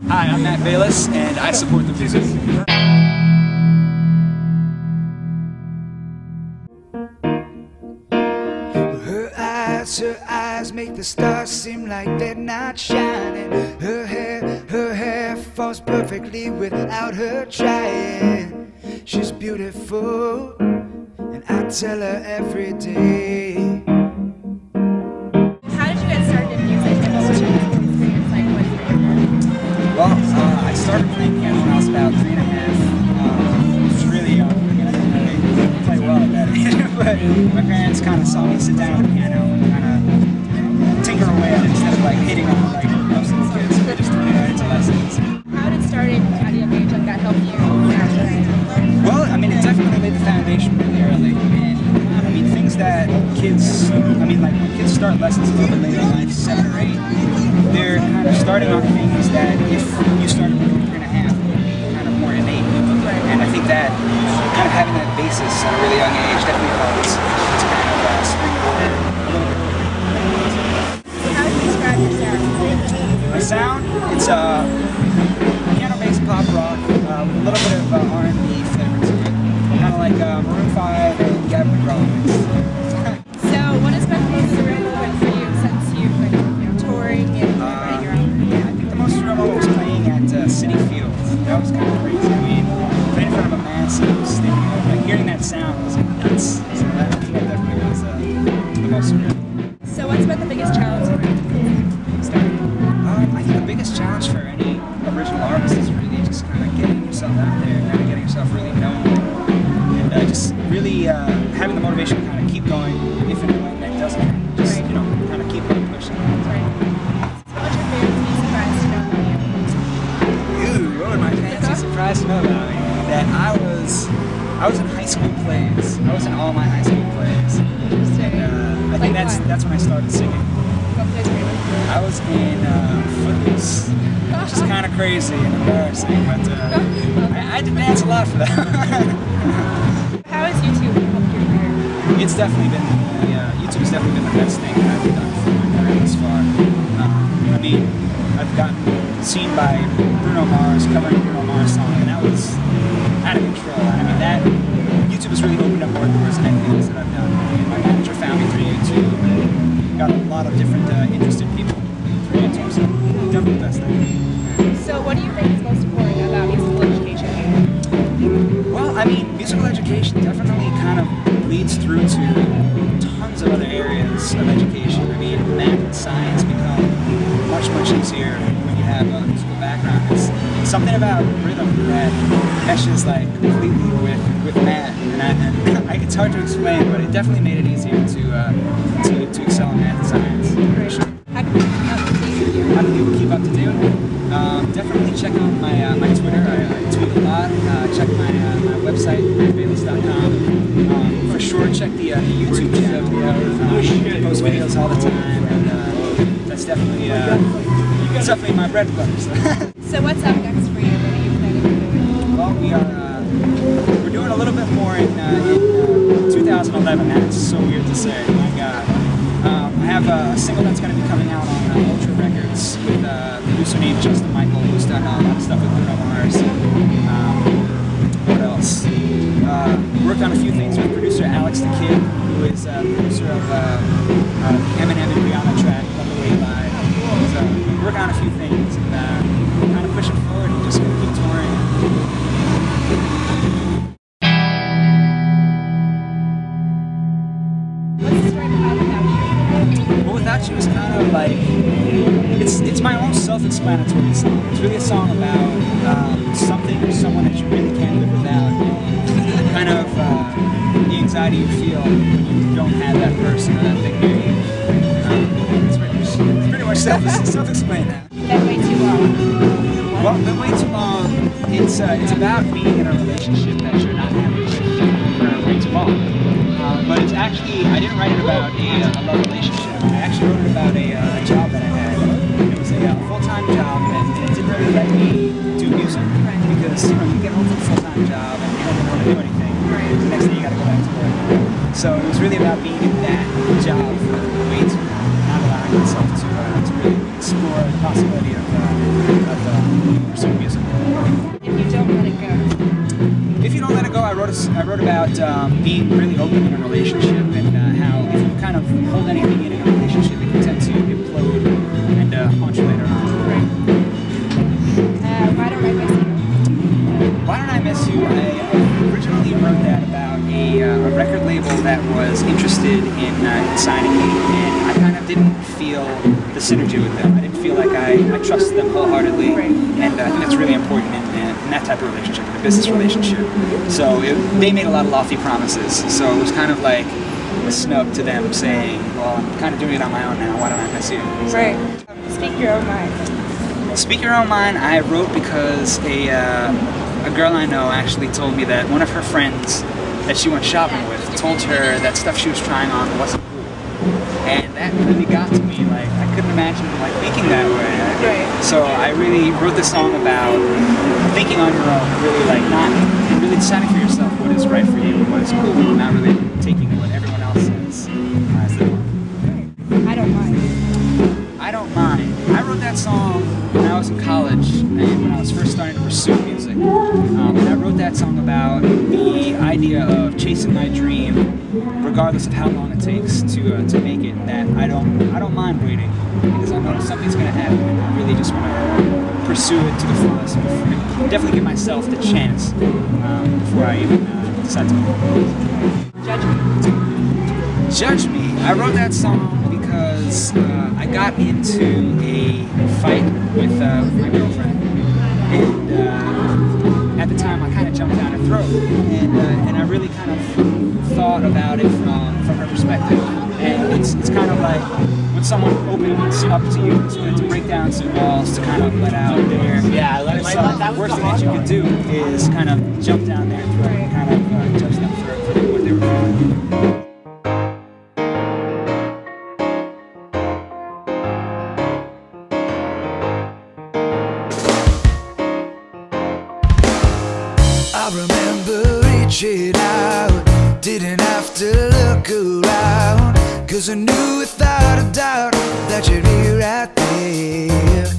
Hi, I'm Beilis, and I support the music. Her eyes make the stars seem like they're not shining. Her hair falls perfectly without her trying. She's beautiful, and I tell her every day. How did you get started in music? And what was your experience like with it? Well, I started playing piano when I was about 3 and a half. I was really young. I didn't really play well at that age, but my parents kind of saw me sit down at the piano and kind of tinker away at it instead of like hitting on it like most of the kids. They just threw me right into lessons. How did it start at a young age like that help you? Well, I mean, it definitely laid the foundation really early. And I mean, things that kids, like when kids start lessons a little bit later in life, 7 or 8, they're kind of starting on things that if you started when you were 3 and a half, would be kind of more innate. And I think that kind of having that basis at a really young age definitely helps to kind of springboard a little bit. How would you describe your sound? My sound, it's piano-based pop rock with a little bit of R&B flavor to it. Kind of like Maroon 5 and Gavin McGraw. So, what has been the most surreal moment for you since you've been touring and writing your own? Yeah, I think the most surreal moment was playing at City Field. That was kind of crazy. I mean, playing in front of a massive stadium, like hearing that sound was nuts. So that definitely was the most surreal. So, what's been the biggest challenge for starting? I think the biggest challenge for any original artist is really just kind of getting yourself out there, kind of getting yourself really known, and just really having the motivation to kind of keep going, if and when that doesn't, just kind of keep on pushing. Right. So, what's your favorite piece of advice to know about you? What would my fancy surprise to know about me? That I was in high school plays. I was in all my high school plays, and I think that's when I started singing. What plays were you in? I was in Footloose, which is kind of crazy and embarrassing, but I had to dance a lot for that. How has YouTube helped your career? It's definitely been, YouTube's definitely been the best thing that I've done for my career thus far. I mean, I've gotten seen by Bruno Mars covering a Bruno Mars song, and that was out of control. I mean, YouTube has really opened up more doors than anything else that I've done. I mean, my manager found me through YouTube, and got a lot of different interested people through YouTube, so definitely the best thing. So what do you think is most important about musical education? Well, I mean, musical education definitely kind of leads through to tons of other areas of education. I mean, math and science become much easier when you have a musical background. It's something about rhythm that meshes like completely with math, and it's hard to explain, but it definitely made it easier to excel in math and science. For sure. How can people keep up to date with you? How do people keep up to date with me? Definitely check out my Twitter. I tweet a lot. Check my website, Beilis.com. For sure, check the YouTube channel. I post videos all the time, and that's definitely my bread and butter. So what's up next for you? What are you planning on doing? Well, we're doing a little bit more in 2011. That's so weird to say. My God. I have a single that's going to be coming out on Ultra Records with a producer named Justin Michael, who's done a lot of stuff with Bruno Mars. What else? Worked on a few things with producer Alex the Kid, who is producer of Eminem and Rihanna track, Love the Way You Lie. So work on a few things and kind of pushing forward and just going to keep touring. What's the story behind Without You? Well, Without You is kind of like, it's my own self-explanatory song. It's really a song about something or someone that you really can't live without. Kind of the anxiety you feel when you don't have that person or that thing near you. It's pretty much self-explained now. Been way too long. Well, been way too long. It's about being in a relationship that you're not happy with for way too long. But it's actually, I didn't write it about a love relationship. I actually wrote it about a job that I had. It was a full-time job, and it didn't really let me do music because you get home from a full-time job and you don't really want to do anything. The next day you got to go back to work. So it was really about being in that job for way too long, not allowing myself to really explore the possibility of wrote about being really open in a relationship and how if you kind of hold anything in a relationship, it can tend to implode and haunt you later on. Right. Why Don't I Miss You? Why Don't I Miss You? I originally wrote that about a record label that was interested in signing me, and I kind of didn't feel the synergy with them. I didn't feel like I trusted them wholeheartedly, Right. and I think that's really important in that type of relationship, in a business relationship. So they made a lot of lofty promises, so it was kind of like a snub to them saying, well, I'm kind of doing it on my own now, why don't I miss you? So, Right. Speak Your Own Mind. Speak Your Own Mind, I wrote because a girl I know actually told me that one of her friends that she went shopping with told her that stuff she was trying on wasn't cool. And that really got to me. Like, I couldn't imagine like thinking that way. Right. So I really wrote this song about thinking on your own, really like not really deciding for yourself what is right for you, what is cool, not really taking what everyone else says as the norm. I Don't Mind. I Don't Mind. I wrote that song when I was in college and when I was first starting to pursue music. And I wrote that song about the idea of chasing my dream, regardless of how long it takes to make it. That I don't mind waiting because I know something's going to happen, and I really just want to pursue it to the fullest. And definitely give myself the chance before I even decide to move. Judge Me. Judge Me. I wrote that song because I got into a fight with my girlfriend, and at the time I kind of jumped down her throat, and I really kind of thought about it from her perspective. And it's kind of like when someone opens up to you, it's willing to break down some walls to kind of let out their the worst thing that you can do is kind of jump down their throat and kind of judge them for what they were feeling. I remember reaching out, didn't have to look around, 'cause I knew without a doubt that you'd be right there.